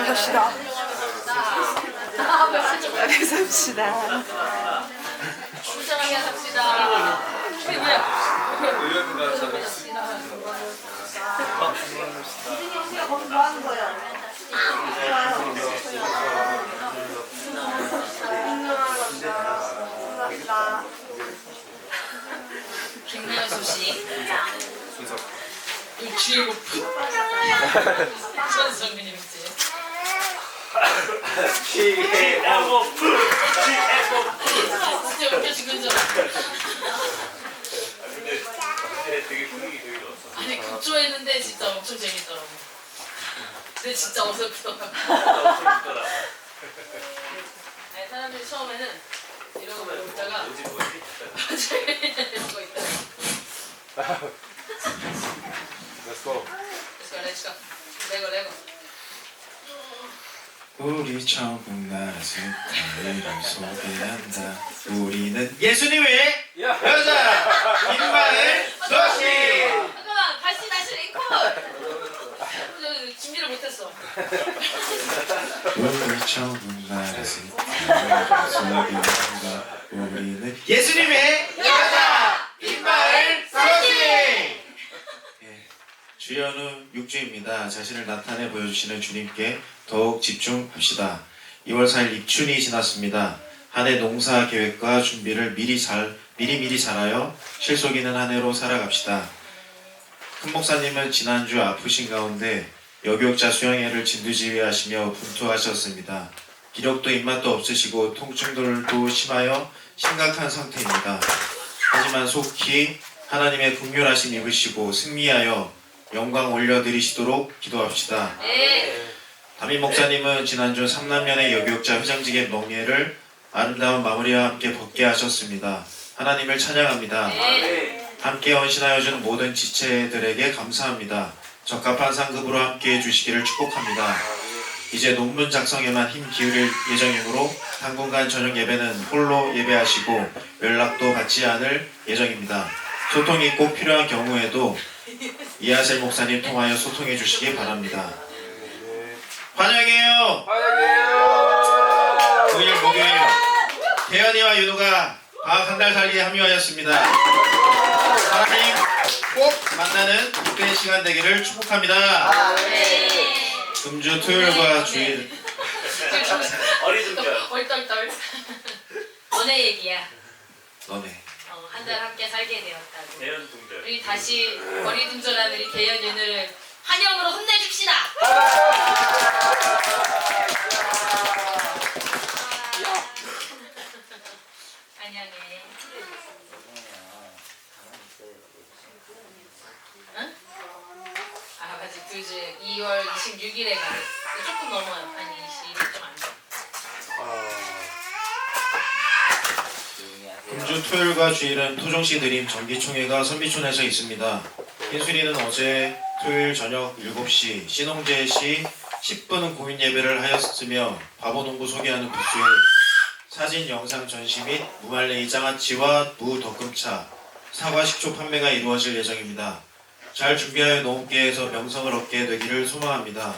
삽시다. 네, 삽시다. 불쌍하게 삽시다. 이게 뭐야? 의원과 저는 뭐 하는 거야? 김나연 소식. 순서 이 주의고 선생님이지. GMO 진짜 웃겨 죽는 줄 알았어. 근데 되게 분위기 되게 좋았어. 아니 급조했는데 진짜 엄청 재밌더라고. 근데 진짜 어설프더라고. 아니 사람들이 처음에는 이러고 있다가 뭐지? 이러고 있다가 Let's go. 렛츠고 레고 우리 처음 본 나라 색깔을 소개한다. 우리는 예수님의 여자 김마을 소식. 잠깐만 다시 앵콜. 준비를 못했어. 우리 처음 본 나라 색깔을 소개한다. 우리는 예수님의 여자 김마을 소식. 주연우 6주입니다. 자신을 나타내 보여주시는 주님께 더욱 집중합시다. 2월 4일 입춘이 지났습니다. 한 해 농사 계획과 준비를 미리 잘하여 실속 있는 한 해로 살아갑시다. 큰 목사님은 지난주 아프신 가운데 여교육자 수양회를 진두지휘하시며 분투하셨습니다. 기력도 입맛도 없으시고 통증들도 심하여 심각한 상태입니다. 하지만 속히 하나님의 긍휼하심 입으시고 승리하여 영광 올려드리시도록 기도합시다. 담임 목사님은 지난주 3남년의 여교육자 회장직의 명예를 아름다운 마무리와 함께 벗게 하셨습니다. 하나님을 찬양합니다. 함께 헌신하여 준 모든 지체들에게 감사합니다. 적합한 상급으로 함께 해주시기를 축복합니다. 이제 논문 작성에만 힘 기울일 예정이므로 당분간 저녁 예배는 홀로 예배하시고 연락도 받지 않을 예정입니다. 소통이 꼭 필요한 경우에도 이하셀 목사님 통하여 소통해 주시기 바랍니다. 환영해요. 9일 목요일 대현이와 윤우가 방학 한 달 살기에 합류하였습니다. 하나님 꼭 만나는 복된 시간 되기를 축복합니다. 금주 토요일과 주일 어리둥절. 얼떨떨. 너네 얘기야. 너네 한 달 함께 살게 되었다고. 대연 동절. 우리 다시 어리둥절한 우리 대현 윤을 환영으로 혼내줍시다. 환영해. 응? 아 맞지. 그지. 2월 26일에 가. 조금 넘어요. 아니 22일 좀 안 돼. 금주 토요일과 주일은 토종시 드림 정기총회가 선비촌에서 있습니다. 흰수리는 어제 토요일 저녁 7시 신홍제시 10분은 공인 예배를 하였으며 바보농부 소개하는 부스에 사진 영상 전시 및 무말랭이 장아찌와 무덕금차, 사과 식초 판매가 이루어질 예정입니다. 잘 준비하여 노원계에서 명성을 얻게 되기를 소망합니다.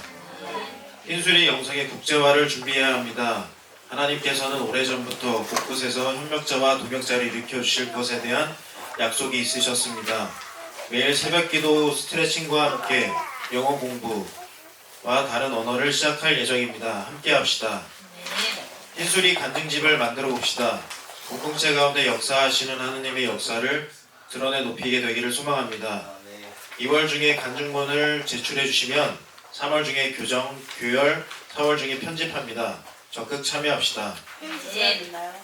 흰수리 영상의 국제화를 준비해야 합니다. 하나님께서는 오래전부터 곳곳에서 협력자와 동역자를 일으켜주실 것에 대한 약속이 있으셨습니다. 매일 새벽기도 스트레칭과 함께 영어 공부와 다른 언어를 시작할 예정입니다. 함께 합시다. 흰수리 간증집을 만들어 봅시다. 공동체 가운데 역사하시는 하느님의 역사를 드러내 높이게 되기를 소망합니다. 2월 중에 간증문을 제출해 주시면 3월 중에 교정, 교열, 4월 중에 편집합니다. 적극 참여합시다. 있나요?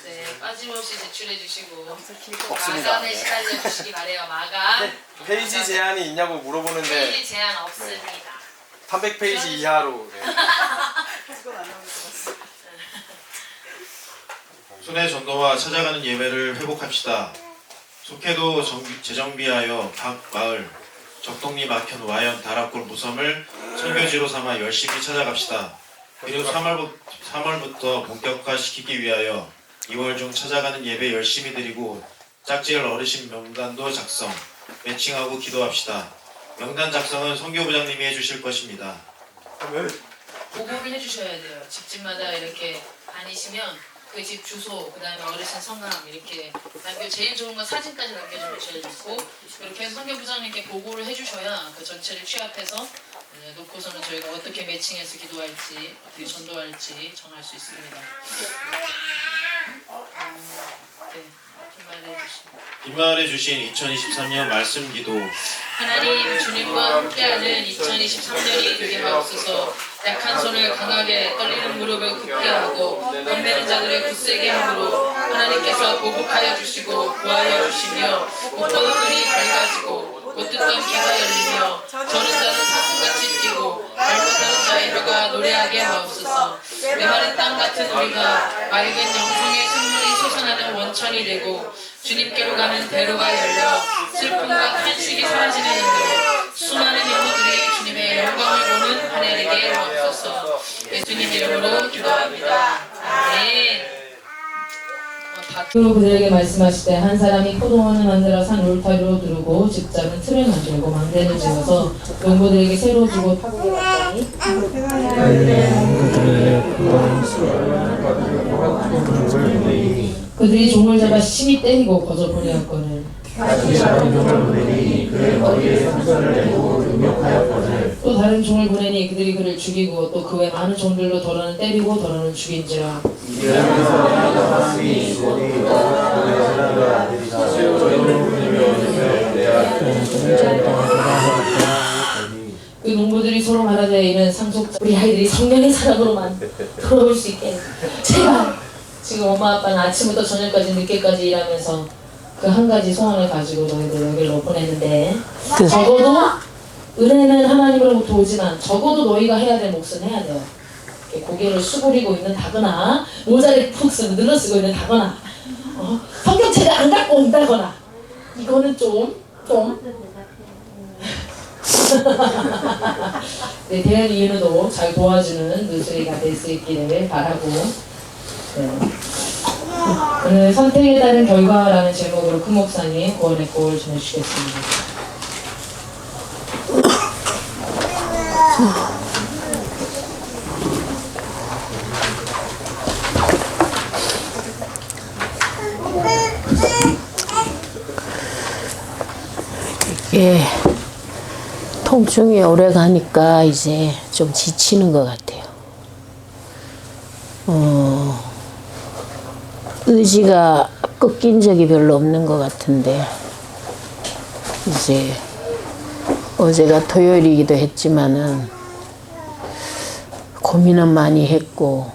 네, 빠짐없이 제출해 주시고 없습니다. 마감에 시달려 주시기 바래요. 마감. 페이지 제한이 있냐고 물어보는데 페이지 제한 없습니다. 300페이지 이하로. 네. 그건 안 나올 것 같아. 순회 전도와 찾아가는 예배를 회복합시다. 속해도 재정비하여 각 마을, 적동리 막현 와연 다락골 무섬을 선교지로 삼아 열심히 찾아갑시다. 그리고 3월부터 본격화시키기 위하여 2월 중 찾아가는 예배 열심히 드리고 짝지을 어르신 명단도 작성, 매칭하고 기도합시다. 명단 작성은 선교부장님이 해주실 것입니다. 보고를 해주셔야 돼요. 집집마다 이렇게 다니시면 그 집 주소, 그 다음에 어르신 성함 이렇게 제일 좋은 건 사진까지 남겨주면 제일 좋고, 이렇게 선교부장님께 보고를 해주셔야 그 전체를 취합해서 놓고서는 저희가 어떻게 매칭해서 기도할지, 어떻게 전도할지 정할 수 있습니다. 네, 뒷말해 주시면. 뒷마을에 주신 2023년 말씀 기도. 하나님, 주님과 함께하는 2023년이 되게 하옵소서. 약한 손을 강하게, 떨리는 무릎을 굳게 하고, 덤비는 자들을 굳세게 함으로 하나님께서 보복하여 주시고 구하여 주시며, 못 보는 눈이 밝아지고 못 듣던 귀가 열리며 저는 자는 사슴같이 뛰고 잘못하는 자의 혀가 노래하게 하옵소서. 메마른 땅 같은 우리가 맑은 영성의 생물이 솟아나는 원천이 되고, 주님께로 가는 대로가 열려 슬픔과 탄식이 사라지는 힘으로 수많은 영혼들이 주님의 영광을 보는 한 해 되게 하옵소서. 예수님 이름으로 기도합니다. 아멘. 그들에게 말씀하실 때 한 사람이 포도원을 만들어 산 울타리로 두르고 집자는 틀을 만들고 망대를 지어서 농부들에게 새로 주고 타국에 갔더니 그들이 종을 잡아 심히 때리고 거저 보내었거늘 또 다른 종을 보내니 그들이 그를 죽이고 또 그 외 많은 종들로 더러는 때리고 더러는 죽인지라. 그 농부들이 서로 말하되 이는 상속자 우리 아이들이 성령의 사람으로만 돌아올 수 있게 제발. 지금 엄마 아빠는 아침부터 저녁까지 늦게까지 일하면서 그 한 가지 소원을 가지고 너희들 여기로 보냈는데, 적어도 은혜는 하나님으로부터 오지만 적어도 너희가 해야 될 몫은 해야 돼요. 고개를 수그리고 있는 다거나 모자를 푹 쓰고 늘어쓰고 있는 다거나 성경책을 안 갖고 온다거나 이거는 좀 네, 대한 이유도 잘 도와주는 누수이가 될 수 있기를 바라고, 네. 오늘 선택에 따른 결과라는 제목으로 큰 목사님 구원의 꽃을 전해주시겠습니다. 예, 통증이 오래 가니까 이제 좀 지치는 것 같아요. 의지가 꺾인 적이 별로 없는 것 같은데, 이제 어제가 토요일이기도 했지만은 고민은 많이 했고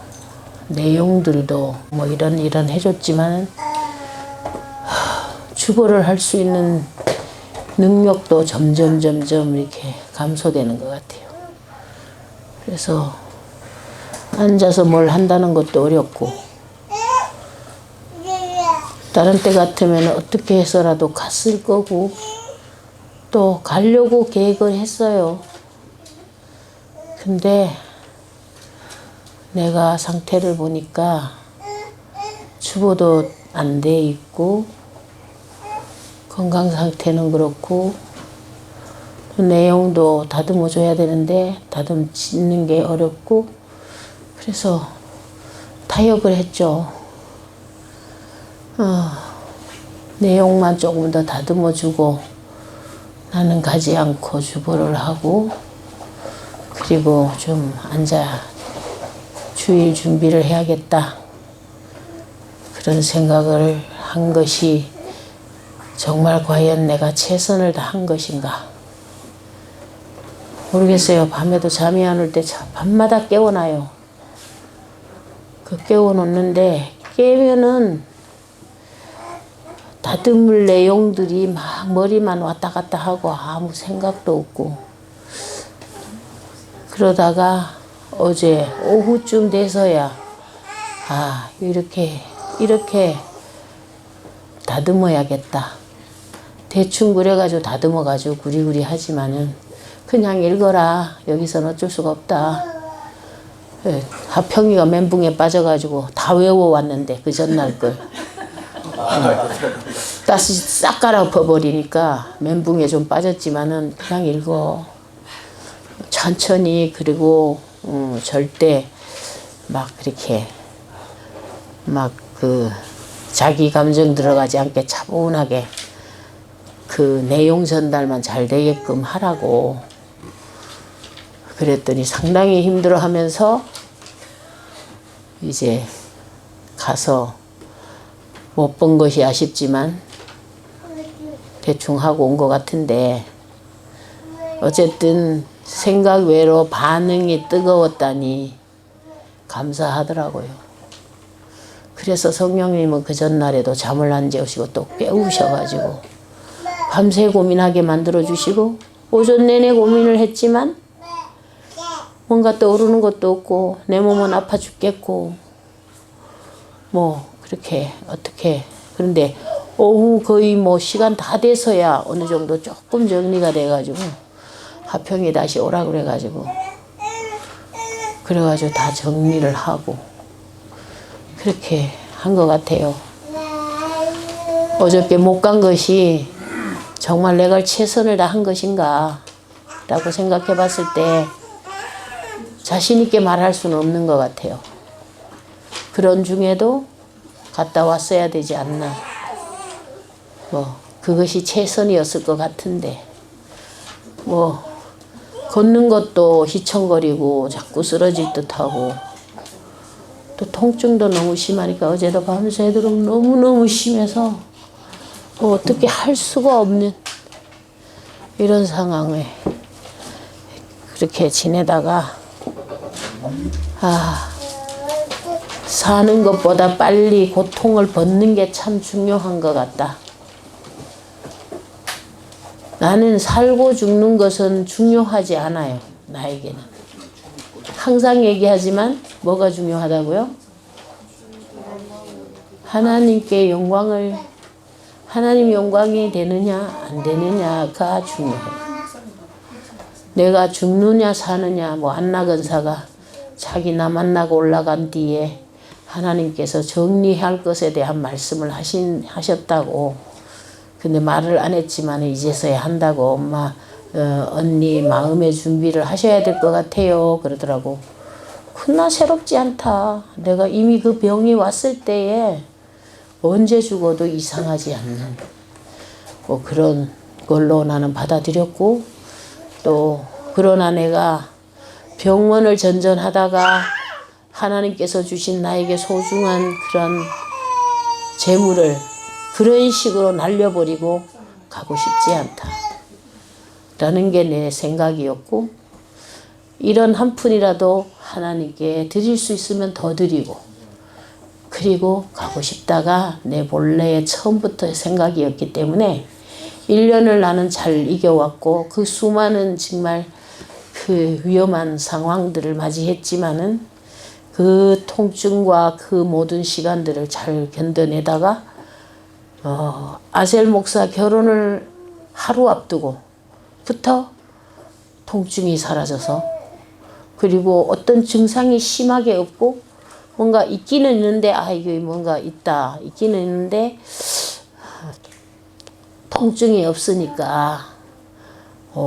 내용들도 뭐 이런 해줬지만은 주보를 할 수 있는 능력도 점점 이렇게 감소되는 것 같아요. 그래서 앉아서 뭘 한다는 것도 어렵고, 다른 때 같으면 어떻게 해서라도 갔을 거고 또 가려고 계획을 했어요. 근데 내가 상태를 보니까 주보도 안 돼 있고 건강 상태는 그렇고 또 내용도 다듬어 줘야 되는데 다듬는 게 어렵고, 그래서 타협을 했죠. 내용만 조금 더 다듬어 주고 나는 가지 않고 주보를 하고, 그리고 좀 앉아 주일 준비를 해야겠다, 그런 생각을 한 것이 정말 과연 내가 최선을 다한 것인가 모르겠어요. 밤에도 잠이 안 올 때 밤마다 깨워놔요. 그 깨워놓는데 깨면은 다듬을 내용들이 막 머리만 왔다 갔다 하고 아무 생각도 없고, 그러다가 어제 오후쯤 돼서야 이렇게 다듬어야겠다. 대충 그래가지고 다듬어가지고 구리구리 하지만은 그냥 읽어라. 여기서는 어쩔 수가 없다. 하평이가 멘붕에 빠져가지고 다 외워왔는데 그 전날 걸. 다시 싹 갈아엎어버리니까 멘붕에 좀 빠졌지만은 그냥 읽어. 천천히. 그리고 절대 막 그렇게 막 그 자기 감정 들어가지 않게 차분하게 그 내용 전달만 잘 되게끔 하라고 그랬더니 상당히 힘들어하면서 이제 가서 못 본 것이 아쉽지만 대충 하고 온 것 같은데 어쨌든 생각 외로 반응이 뜨거웠다니 감사하더라고요. 그래서 성령님은 그 전날에도 잠을 안 재우시고 또 깨우셔가지고 밤새 고민하게 만들어주시고 오전 내내 고민을 했지만 뭔가 떠오르는 것도 없고 내 몸은 아파 죽겠고 뭐 그렇게 어떻게 그런데 오후 거의 뭐 시간 다 돼서야 어느 정도 조금 정리가 돼가지고 하평이 다시 오라 그래가지고 다 정리를 하고 그렇게 한 것 같아요. 어저께 못 간 것이 정말 내가 최선을 다한 것인가 라고 생각해 봤을 때 자신 있게 말할 수는 없는 것 같아요. 그런 중에도 갔다 왔어야 되지 않나. 뭐 그것이 최선이었을 것 같은데 뭐 걷는 것도 휘청거리고 자꾸 쓰러질 듯하고 또 통증도 너무 심하니까 어제도 밤새도록 너무너무 심해서 뭐 어떻게 할 수가 없는 이런 상황에 그렇게 지내다가 사는 것보다 빨리 고통을 벗는 게 참 중요한 것 같다. 나는 살고 죽는 것은 중요하지 않아요. 나에게는. 항상 얘기하지만 뭐가 중요하다고요? 하나님께 영광을 하나님 영광이 되느냐 안 되느냐가 중요해요. 내가 죽느냐 사느냐 뭐 안나건사가 자기 나 만나고 올라간 뒤에 하나님께서 정리할 것에 대한 말씀을 하셨다고. 근데 말을 안 했지만 이제서야 한다고. 엄마 언니 마음의 준비를 하셔야 될 것 같아요 그러더라고. 그나 새롭지 않다. 내가 이미 그 병이 왔을 때에 언제 죽어도 이상하지 않는 뭐 그런 걸로 나는 받아들였고 또 그러나 내가 병원을 전전하다가 하나님께서 주신 나에게 소중한 그런 재물을 그런 식으로 날려버리고 가고 싶지 않다 라는 게 내 생각이었고 이런 한 푼이라도 하나님께 드릴 수 있으면 더 드리고 그리고 가고 싶다가 내 본래의 처음부터의 생각이었기 때문에 1년을 나는 잘 이겨왔고 그 수많은 정말 그 위험한 상황들을 맞이했지만은 그 통증과 그 모든 시간들을 잘 견뎌내다가 아셀 목사 결혼을 하루 앞두고부터 통증이 사라져서 그리고 어떤 증상이 심하게 없고 뭔가 있기는 있는데 이게 뭔가 있기는 있는데 통증이 없으니까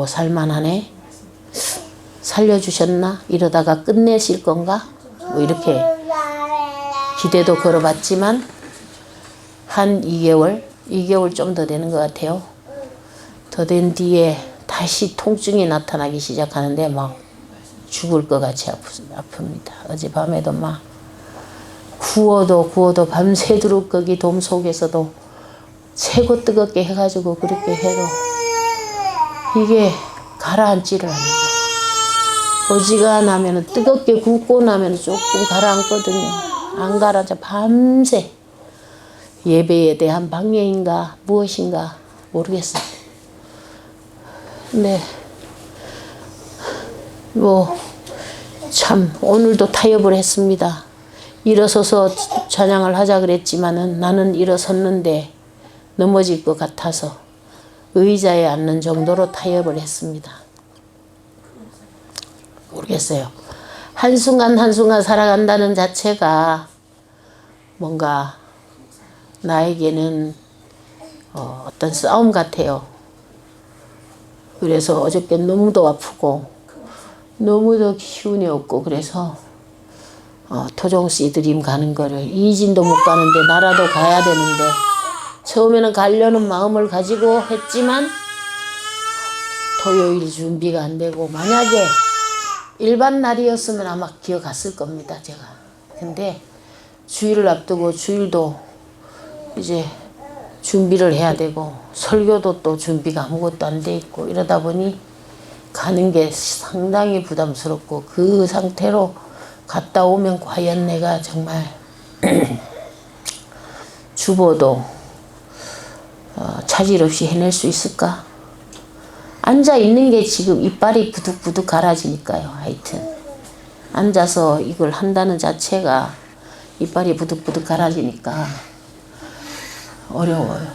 살만하네. 살려주셨나? 이러다가 끝내실 건가? 뭐 이렇게 기대도 걸어봤지만 한 2개월 좀 더 되는 것 같아요. 더 된 뒤에 다시 통증이 나타나기 시작하는데 막 죽을 것 같이 아픕니다. 어젯밤에도 막 구워도 밤새도록 거기 돔 속에서도 최고 뜨겁게 해가지고 그렇게 해도 이게 가라앉지를 않아요. 어지간하면 뜨겁게 굽고 나면 조금 가라앉거든요. 안 가라앉아 밤새 예배에 대한 방해인가 무엇인가 모르겠어요. 근데 뭐 참 오늘도 타협을 했습니다. 일어서서 찬양을 하자 그랬지만은 나는 일어섰는데 넘어질 것 같아서 의자에 앉는 정도로 타협을 했습니다. 모르겠어요. 한순간 한순간 살아간다는 자체가 뭔가 나에게는 어떤 싸움 같아요. 그래서 어저께 너무도 아프고 너무도 기운이 없고 그래서 토종씨 드림 가는 거를 이진도 못 가는데 나라도 가야 되는데 처음에는 가려는 마음을 가지고 했지만 토요일 준비가 안 되고 만약에 일반 날이었으면 아마 기어갔을 겁니다 제가. 근데 주일을 앞두고 주일도 이제 준비를 해야 되고 설교도 또 준비가 아무것도 안 돼 있고 이러다 보니 가는 게 상당히 부담스럽고 그 상태로 갔다 오면 과연 내가 정말 주보도 차질 없이 해낼 수 있을까? 앉아 있는 게 지금 이빨이 부득부득 갈아지니까요. 하여튼 앉아서 이걸 한다는 자체가 이빨이 부득부득 갈아지니까 어려워요.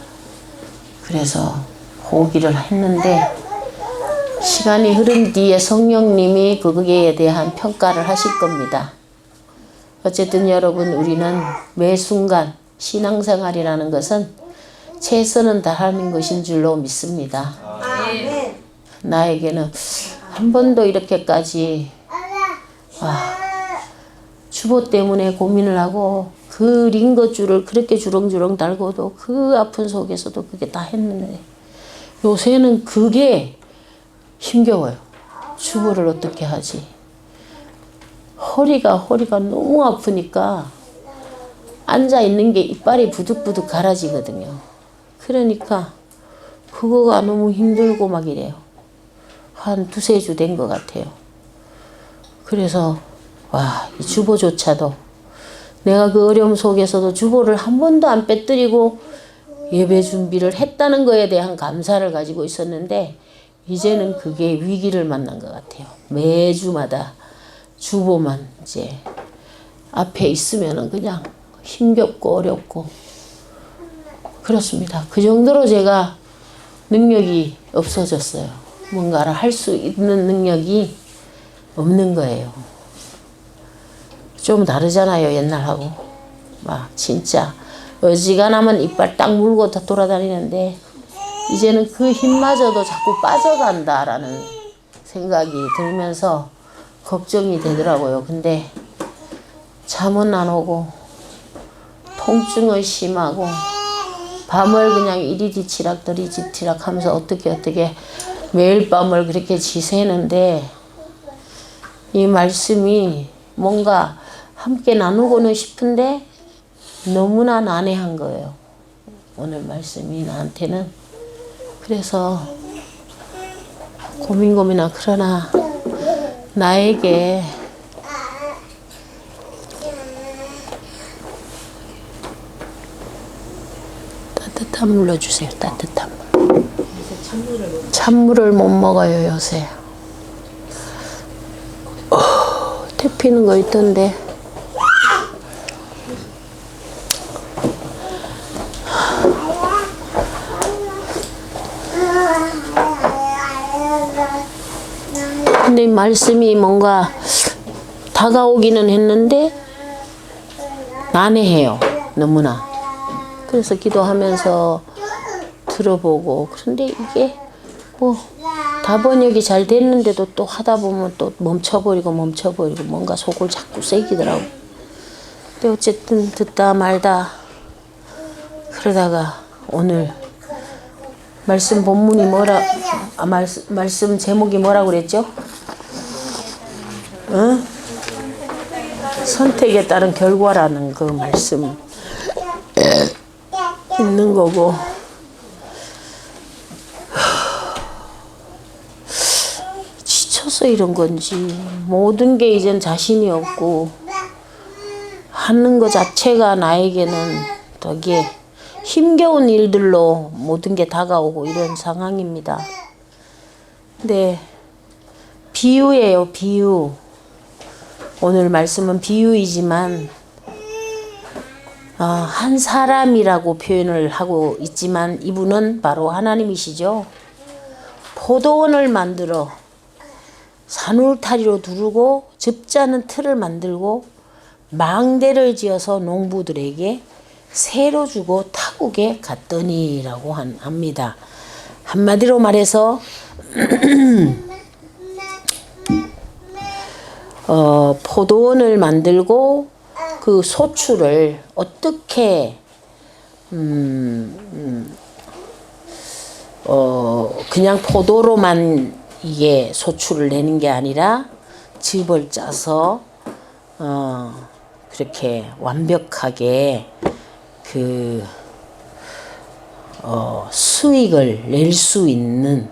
그래서 포기를 했는데 시간이 흐른 뒤에 성령님이 거기에 대한 평가를 하실 겁니다. 어쨌든 여러분 우리는 매 순간 신앙생활이라는 것은 최선은 다하는 것인 줄로 믿습니다. 나에게는 한 번도 이렇게까지 주보 때문에 고민을 하고 그 링거줄을 그렇게 주렁주렁 달고도 그 아픈 속에서도 그게 다 했는데 요새는 그게 힘겨워요. 주보를 어떻게 하지? 허리가 너무 아프니까 앉아 있는 게 이빨이 부득부득 갈아지거든요. 그러니까 그거가 너무 힘들고 막 이래요. 한 2-3주 된 것 같아요. 그래서 이 주보조차도 내가 그 어려움 속에서도 주보를 한 번도 안 빼뜨리고 예배 준비를 했다는 거에 대한 감사를 가지고 있었는데 이제는 그게 위기를 만난 것 같아요. 매주마다 주보만 이제 앞에 있으면은 그냥 힘겹고 어렵고 그렇습니다. 그 정도로 제가 능력이 없어졌어요. 뭔가를 할 수 있는 능력이 없는 거예요. 좀 다르잖아요, 옛날하고. 막 진짜 어지간하면 이빨 딱 물고 다 돌아다니는데 이제는 그 힘마저도 자꾸 빠져간다라는 생각이 들면서 걱정이 되더라고요. 근데 잠은 안 오고 통증은 심하고 밤을 그냥 이리 뒤치락 저리 뒤치락 하면서 어떻게 매일 밤을 그렇게 지새는데 이 말씀이 뭔가 함께 나누고는 싶은데 너무나 난해한 거예요. 오늘 말씀이 나한테는. 그래서 고민아 그러나 나에게 따뜻한 물 넣어주세요. 따뜻한 물. 찬물을 못 먹어요 요새. 태피는 거 있던데. 근데 말씀이 뭔가 다가오기는 했는데 난해해요. 너무나. 그래서 기도하면서 들어보고 그런데 이게 다 번역이 잘 됐는데도 또 하다 보면 또 멈춰버리고 뭔가 속을 자꾸 새기더라고. 근데 어쨌든 듣다 말다 그러다가 오늘 말씀 본문이 말씀 제목이 뭐라고 그랬죠? 선택에 따른 결과라는 그 말씀 있는 거고 지쳐서 이런 건지 모든 게 이젠 자신이 없고 하는 것 자체가 나에게는 되게 힘겨운 일들로 모든 게 다가오고 이런 상황입니다. 근데 비유예요, 비유. 오늘 말씀은 비유이지만 한 사람이라고 표현을 하고 있지만 이분은 바로 하나님이시죠. 포도원을 만들어 산울타리로 두르고 즙자는 틀을 만들고 망대를 지어서 농부들에게 새로 주고 타고 천국에 갔더니라고 합니다. 한마디로 말해서 포도원을 만들고 그 소출을 어떻게 그냥 포도로만 이게 소출을 내는 게 아니라 즙을 짜서 그렇게 완벽하게 그 수익을 낼 수 있는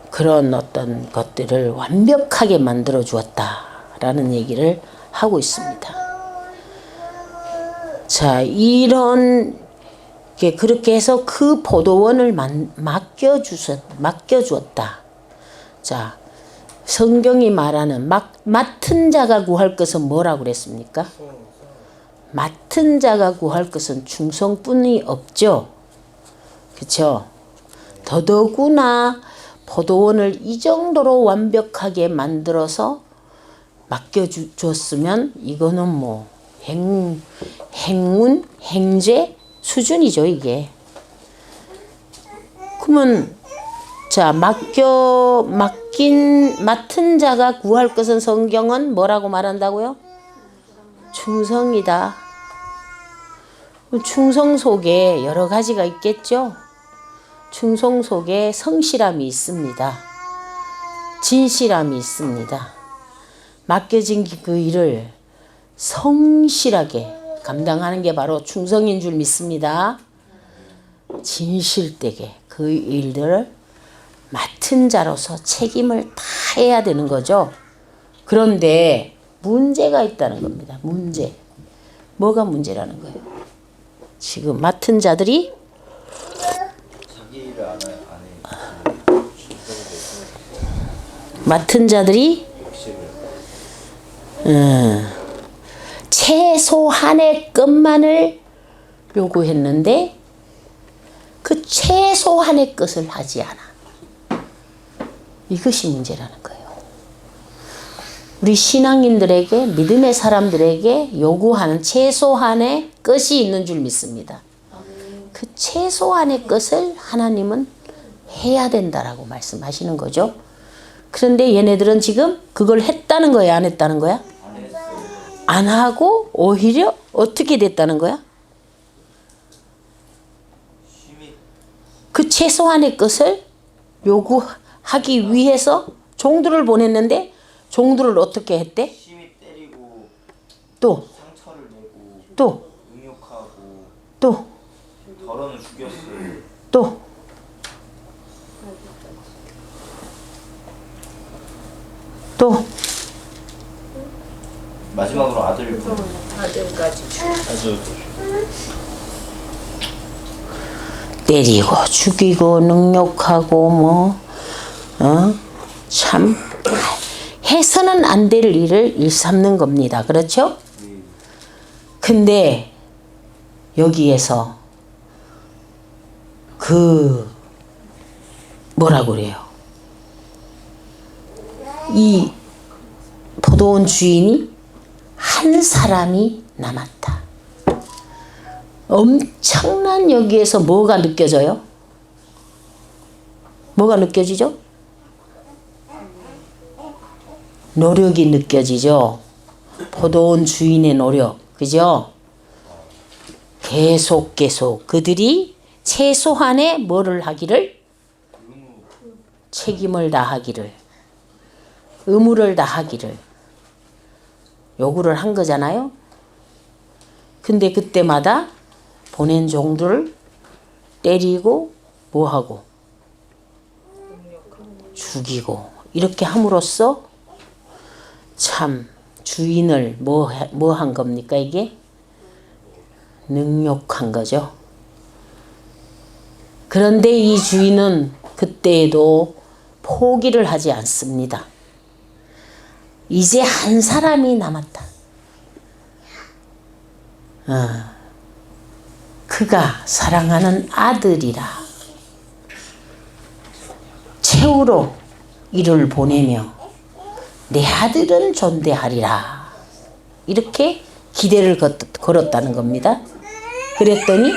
그런 어떤 것들을 완벽하게 만들어 주었다라는 얘기를 하고 있습니다. 자, 이런 게 그렇게 해서 그 포도원을 맡겨주었다. 자, 성경이 말하는 맡은 자가 구할 것은 뭐라고 그랬습니까? 맡은 자가 구할 것은 충성뿐이 없죠. 그렇죠? 더더구나 포도원을 이 정도로 완벽하게 만들어서 맡겨주었으면 이거는 뭐 행운, 행제 수준이죠, 이게. 그러면 자, 맡은 자가 구할 것은 성경은 뭐라고 말한다고요? 충성이다. 충성 속에 여러 가지가 있겠죠. 충성 속에 성실함이 있습니다. 진실함이 있습니다. 맡겨진 그 일을 성실하게 감당하는 게 바로 충성인 줄 믿습니다. 진실되게 그 일들을 맡은 자로서 책임을 다해야 되는 거죠. 그런데 문제가 있다는 겁니다. 문제. 뭐가 문제라는 거예요? 지금 맡은 자들이 최소한의 것만을 요구했는데 그 최소한의 것을 하지 않아. 이것이 문제라는 거예요. 우리 신앙인들에게, 믿음의 사람들에게 요구하는 최소한의 것이 있는 줄 믿습니다. 그 최소한의 것을 하나님은 해야 된다라고 말씀하시는 거죠. 그런데 얘네들은 지금 그걸 했다는 거야, 안 했다는 거야? 안 하고 오히려 어떻게 됐다는 거야? 그 최소한의 것을 요구하기 위해서 종들을 보냈는데 종들을 어떻게 했대? 심히 때리고 또 상처를 내고 또 능욕하고 또 더러는 죽였어요. 또 또 마지막으로 아들을 때리고 죽이고 능욕하고 참 해서는 안 될 일을 일삼는 겁니다. 그렇죠? 근데 여기에서 뭐라고 그래요? 이 포도원 주인이 한 사람이 남았다. 엄청난 여기에서 뭐가 느껴져요? 뭐가 느껴지죠? 노력이 느껴지죠. 포도원 주인의 노력, 그죠? 계속 그들이 최소한의 뭐를 하기를? 책임을 다하기를, 의무를 다하기를 요구를 한 거잖아요. 근데 그때마다 보낸 종들을 때리고 뭐하고 죽이고 이렇게 함으로써 참 주인을 뭐 한 겁니까? 이게 능욕한 거죠. 그런데 이 주인은 그때에도 포기를 하지 않습니다. 이제 한 사람이 남았다. 그가 사랑하는 아들이라 최후로 이를 보내며 내 아들은 존대하리라. 이렇게 기대를 걸었다는 겁니다. 그랬더니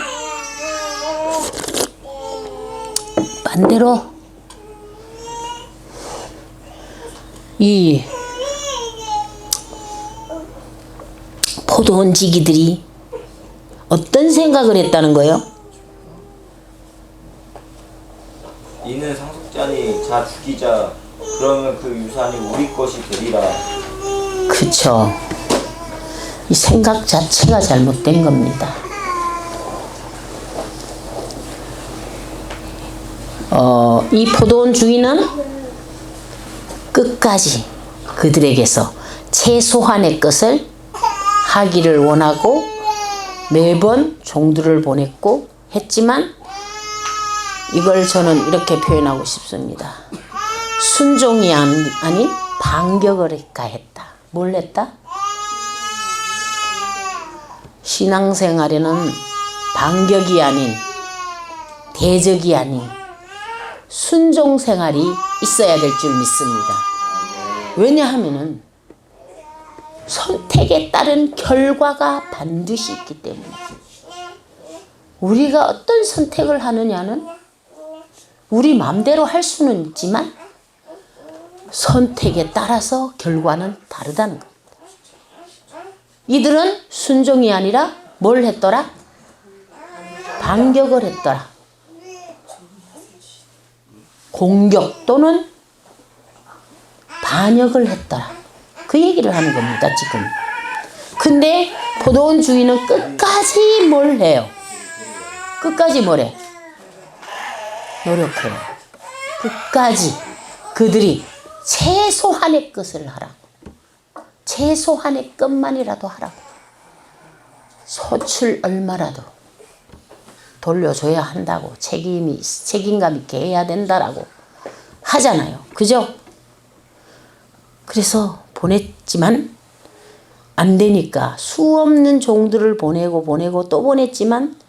반대로 이 포도원지기들이 어떤 생각을 했다는 거예요? 이는 상속자니 자 죽이자. 그러면 그 유산이 우리 것이 되리라. 그쵸. 이 생각 자체가 잘못된 겁니다. 이 포도원 주인은 끝까지 그들에게서 최소한의 것을 하기를 원하고 매번 종들을 보냈고 했지만 이걸 저는 이렇게 표현하고 싶습니다. 순종이 아닌 반격을 가했다. 뭘 했다? 신앙생활에는 반격이 아닌 대적이 아닌 순종생활이 있어야 될 줄 믿습니다. 왜냐하면은 선택에 따른 결과가 반드시 있기 때문에 우리가 어떤 선택을 하느냐는 우리 마음대로 할 수는 있지만 선택에 따라서 결과는 다르다는 겁니다. 이들은 순종이 아니라 뭘 했더라? 반격을 했더라. 공격 또는 반역을 했더라. 그 얘기를 하는 겁니다, 지금. 근데 포도원 주인은 끝까지 뭘 해요? 끝까지 뭘 해? 노력해요. 끝까지 그들이 최소한의 것을 하라고. 최소한의 것만이라도 하라고. 소출 얼마라도 돌려줘야 한다고. 책임감 있게 해야 된다라고 하잖아요. 그죠? 그래서 보냈지만 안 되니까 수없는 종들을 보내고 또 보냈지만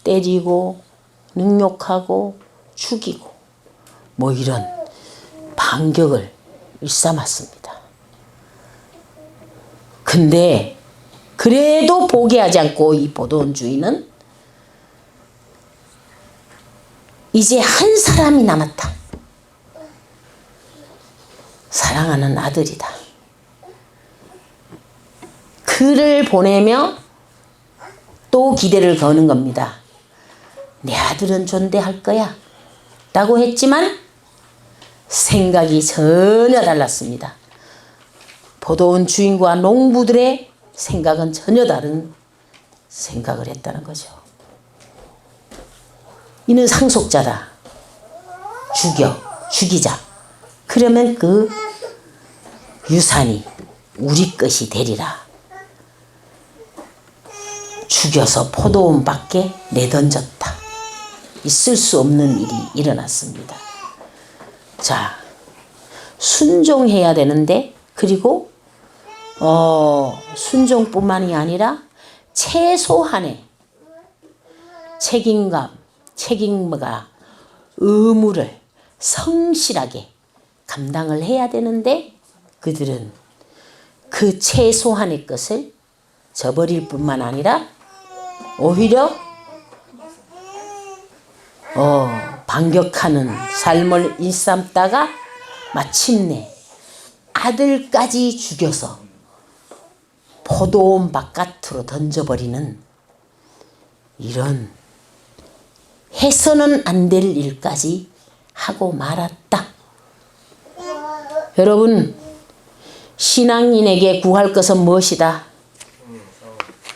때리고 능욕하고 죽이고 뭐 이런 반격을 일삼았습니다. 근데 그래도 포기하지 않고 이 포도원 주인은 이제 한 사람이 남았다. 사랑하는 아들이다. 그를 보내며 또 기대를 거는 겁니다. 내 아들은 존대할 거야 라고 했지만 생각이 전혀 달랐습니다. 포도원 주인과 농부들의 생각은 전혀 다른 생각을 했다는 거죠. 이는 상속자다. 죽이자. 그러면 그 유산이 우리 것이 되리라. 죽여서 포도원 밖에 내던졌다. 있을 수 없는 일이 일어났습니다. 자, 순종해야 되는데 그리고 순종뿐만이 아니라 최소한의 책임과 의무를 성실하게 감당을 해야 되는데 그들은 그 최소한의 것을 저버릴 뿐만 아니라 오히려 반격하는 삶을 일삼다가 마침내 아들까지 죽여서 포도원 바깥으로 던져버리는 이런 해서는 안 될 일까지 하고 말았다. 여러분, 신앙인에게 구할 것은 무엇이다?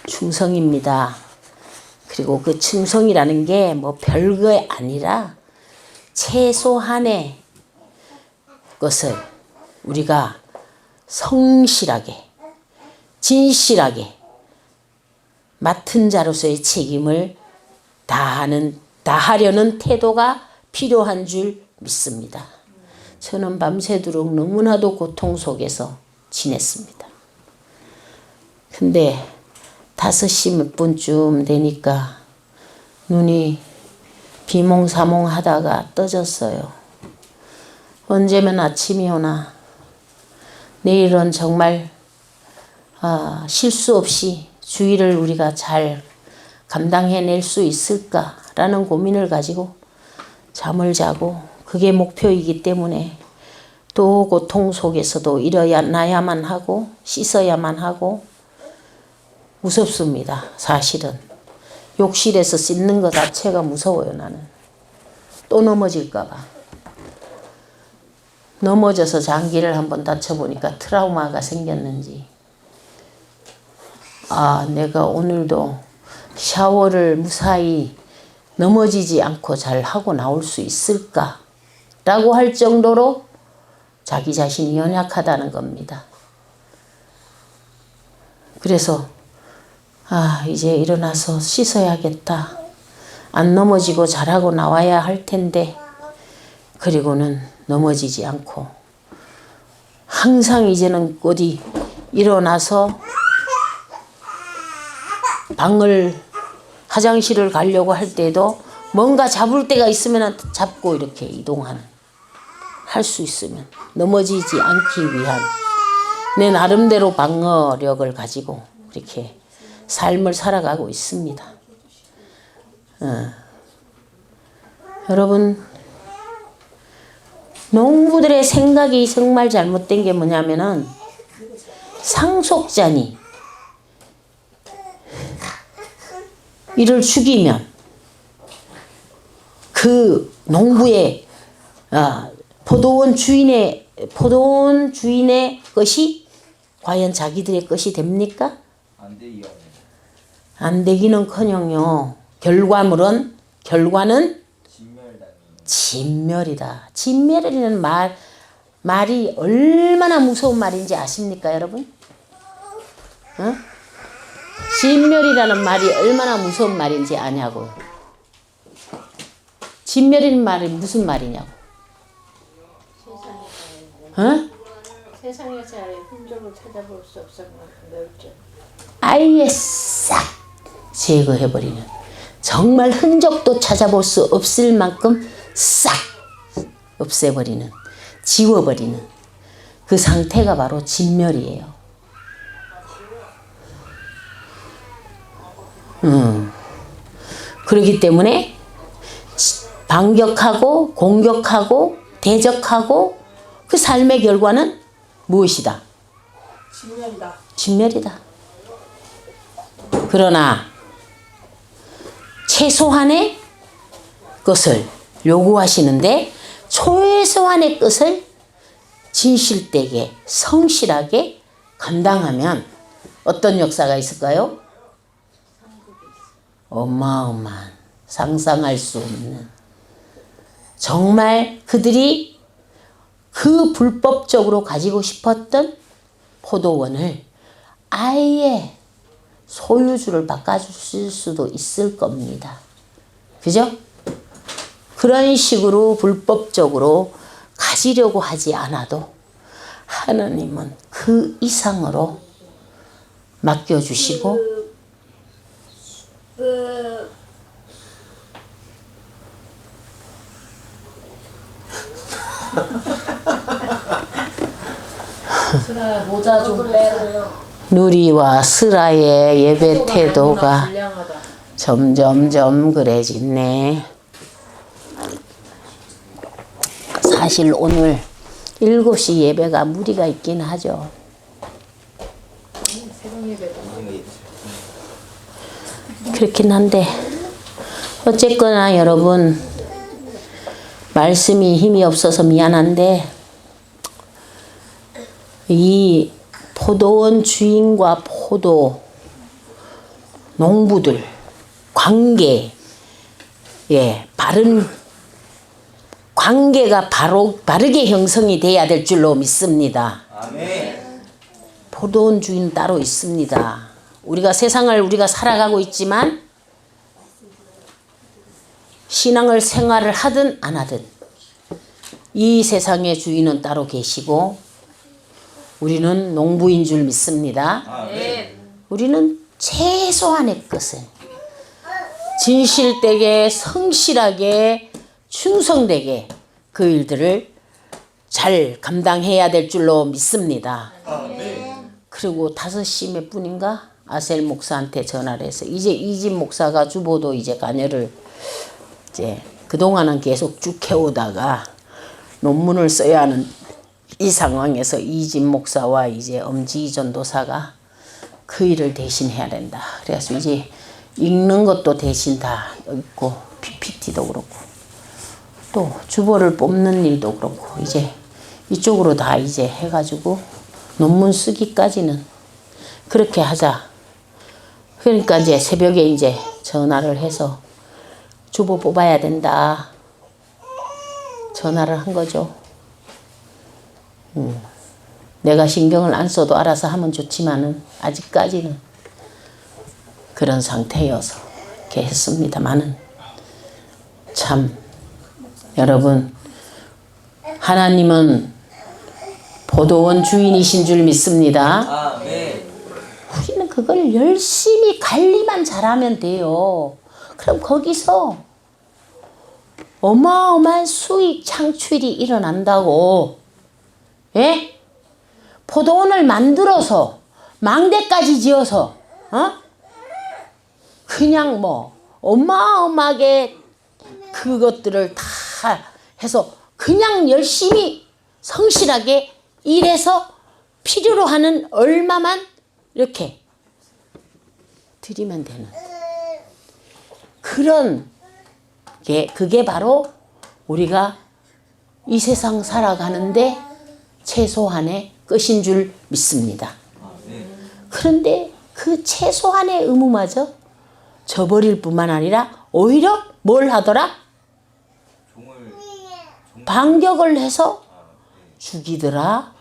충성입니다. 그리고 그 충성이라는 게 뭐 별거 아니라 최소한의 것을 우리가 성실하게 진실하게 맡은 자로서의 책임을 다하려는 태도가 필요한 줄 믿습니다. 저는 밤새도록 너무나도 고통 속에서 지냈습니다. 근데 5시 몇 분쯤 되니까 눈이 비몽사몽 하다가 떠졌어요. 언제면 아침이 오나 내일은 정말 실수 없이 주일을 우리가 잘 감당해낼 수 있을까라는 고민을 가지고 잠을 자고 그게 목표이기 때문에 또 고통 속에서도 일어나야만 하고 씻어야만 하고 무섭습니다. 사실은 욕실에서 씻는 것 자체가 무서워요. 나는 또 넘어질까 봐. 넘어져서 장기를 한번 다쳐보니까 트라우마가 생겼는지 내가 오늘도 샤워를 무사히 넘어지지 않고 잘 하고 나올 수 있을까 라고 할 정도로 자기 자신이 연약하다는 겁니다. 그래서 이제 일어나서 씻어야겠다. 안 넘어지고 잘하고 나와야 할 텐데 그리고는 넘어지지 않고 항상 이제는 어디 일어나서 화장실을 가려고 할 때도 뭔가 잡을 데가 있으면 잡고 이렇게 이동하는 할 수 있으면 넘어지지 않기 위한 내 나름대로 방어력을 가지고 이렇게 삶을 살아가고 있습니다. 여러분 농부들의 생각이 정말 잘못된 게 뭐냐면은 상속자니 이를 죽이면 그 농부의 포도원 주인의 것이 과연 자기들의 것이 됩니까? 안 되기는커녕요. 결과는 진멸이다. 진멸이라는 말이 얼마나 무서운 말인지 아십니까, 여러분? 진멸이라는 말이 얼마나 무서운 말인지 아냐고요. 진멸이라는 말이 무슨 말이냐고. 세상에서의 흔적을 찾아볼 수 없을 만큼 멸절. 아예 싹 제거해버리는, 정말 흔적도 찾아볼 수 없을 만큼 싹 없애버리는, 지워버리는 그 상태가 바로 진멸이에요. 그렇기 때문에 반격하고 공격하고 대적하고 그 삶의 결과는 무엇이다? 진멸이다. 진멸이다. 그러나 최소한의 것을 요구하시는데 최소한의 것을 진실되게 성실하게 감당하면 어떤 역사가 있을까요? 어마어마한, 상상할 수 없는, 정말 그들이 그 불법적으로 가지고 싶었던 포도원을 아예 소유주를 바꿔줄 수도 있을 겁니다. 그죠? 그런 식으로 불법적으로 가지려고 하지 않아도 하나님은 그 이상으로 맡겨주시고 모자 좀 빼라. 누리와 스라의 예배 태도가 점점점 그래지네. 사실 오늘 7시 예배가 무리가 있긴 하죠. 그렇긴 한데 어쨌거나 여러분, 말씀이 힘이 없어서 미안한데 이 포도원 주인과 포도 농부들 관계, 바른 관계가 바르게 형성이 돼야 될 줄로 믿습니다. 아멘. 포도원 주인 따로 있습니다. 우리가 세상을 우리가 살아가고 있지만 신앙을 생활을 하든 안 하든 이 세상의 주인은 따로 계시고 우리는 농부인 줄 믿습니다. 아멘. 우리는 최소한의 것을 진실되게 성실하게 충성되게 그 일들을 잘 감당해야 될 줄로 믿습니다. 그리고 5시 몇 분인가 아셀 목사한테 전화를 해서 이제 이집 목사가 주보도 이제 간여를 이제 그동안은 계속 쭉 해오다가 논문을 써야 하는 이 상황에서 이진 목사와 이제 엄지희 전도사가 그 일을 대신 해야 된다. 그래서 이제 읽는 것도 대신 다 읽고 PPT도 그렇고 또 주보를 뽑는 일도 그렇고 이제 이쪽으로 다 이제 해가지고 논문 쓰기까지는 그렇게 하자. 그러니까 이제 새벽에 이제 전화를 해서 주보 뽑아야 된다. 전화를 한 거죠. 내가 신경을 안 써도 알아서 하면 좋지만은 아직까지는 그런 상태여서 이렇게 했습니다만은 참 여러분 하나님은 포도원 주인이신 줄 믿습니다. 우리는 그걸 열심히 관리만 잘하면 돼요. 그럼 거기서 어마어마한 수익 창출이 일어난다고. 예? 포도원을 만들어서 망대까지 지어서 그냥 뭐 어마어마하게 그것들을 다 해서 그냥 열심히 성실하게 일해서 필요로 하는 얼마만 이렇게 드리면 되는 그런 게 그게 바로 우리가 이 세상 살아가는데 최소한의 것인 줄 믿습니다. 그런데 그 최소한의 의무마저 저버릴 뿐만 아니라 오히려 뭘 하더라? 반격을 해서 죽이더라.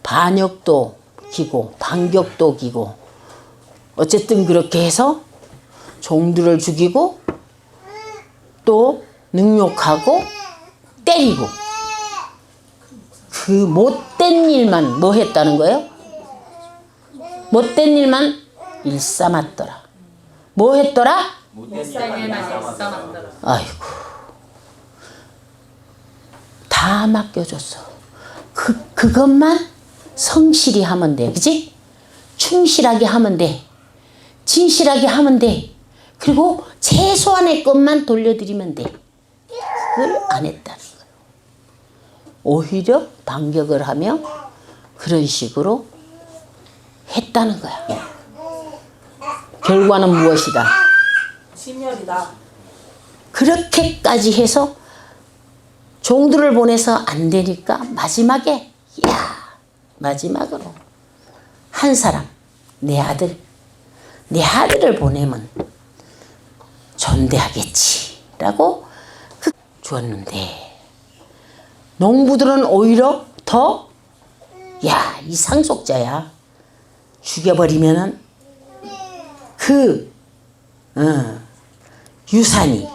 반역도 기고 반격도 기고 어쨌든 그렇게 해서 종들을 죽이고 또 능욕하고 때리고 그 못된 일만 뭐 했다는 거예요? 못된 일만 일삼았더라. 뭐 했더라? 못된 일만 일삼았더라. 아이고 다 맡겨줬어. 그것만 성실히 하면 돼. 그치? 충실하게 하면 돼. 진실하게 하면 돼. 그리고 최소한의 것만 돌려드리면 돼. 그걸 안 했다는 거예요. 오히려 반격을 하며 그런 식으로 했다는 거야. 결과는 무엇이다? 진멸이다. 그렇게까지 해서 종들을 보내서 안 되니까 마지막으로 한 사람 내 아들을 보내면 존대하겠지라고 주었는데 농부들은 오히려 더 이 상속자야 죽여버리면은 그 유산이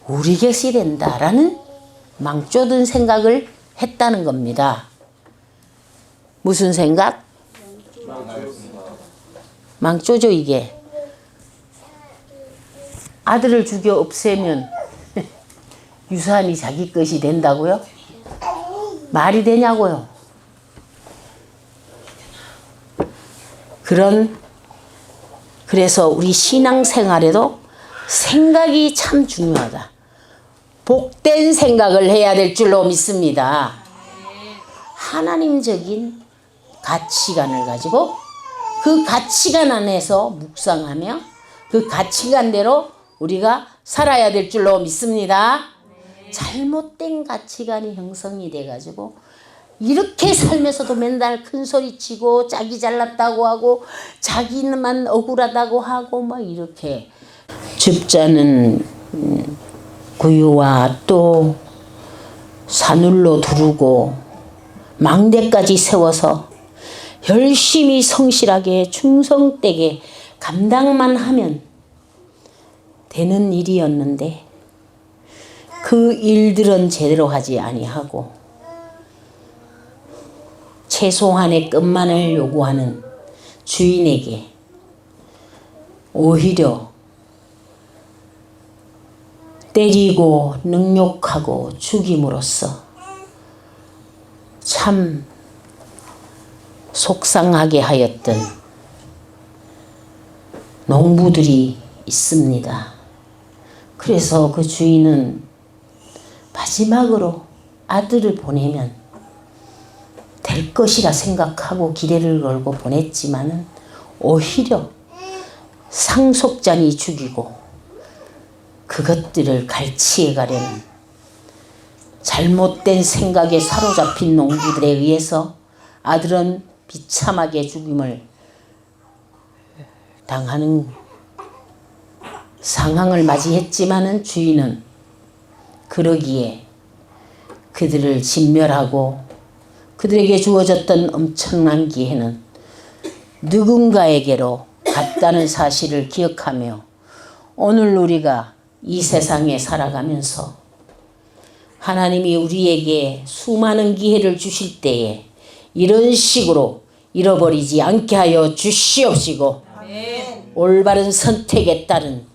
우리 것이 된다라는 망조든 생각을 했다는 겁니다. 무슨 생각? 망조죠 이게. 아들을 죽여 없애면 유산이 자기 것이 된다고요? 말이 되냐고요? 그래서 우리 신앙생활에도 생각이 참 중요하다. 복된 생각을 해야 될 줄로 믿습니다. 하나님적인 가치관을 가지고 그 가치관 안에서 묵상하며 그 가치관대로 우리가 살아야 될 줄로 믿습니다. 잘못된 가치관이 형성이 돼가지고 이렇게 살면서도 맨날 큰 소리 치고 자기 잘났다고 하고 자기만 억울하다고 하고 막 이렇게 줍자는 구유와 또 산울로 두르고 망대까지 세워서 열심히 성실하게 충성되게 감당만 하면 되는 일이었는데 그 일들은 제대로 하지 아니하고 최소한의 것만을 요구하는 주인에게 오히려 때리고 능욕하고 죽임으로써 참 속상하게 하였던 농부들이 있습니다. 그래서 그 주인은 마지막으로 아들을 보내면 될 것이라 생각하고 기대를 걸고 보냈지만은 오히려 상속자니 죽이고 그것들을 갈취해 가려는 잘못된 생각에 사로잡힌 농부들에 의해서 아들은 비참하게 죽임을 당하는 상황을 맞이했지만은 주인은 그러기에 그들을 진멸하고 그들에게 주어졌던 엄청난 기회는 누군가에게로 갔다는 사실을 기억하며 오늘 우리가 이 세상에 살아가면서 하나님이 우리에게 수많은 기회를 주실 때에 이런 식으로 잃어버리지 않게 하여 주시옵시고 올바른 선택에 따른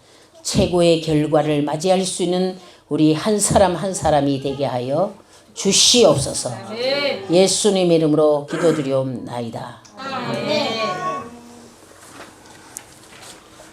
최고의 결과를 맞이할 수 있는 우리 한 사람 한 사람이 되게 하여 주시옵소서. 예수님 이름으로 기도드리옵나이다.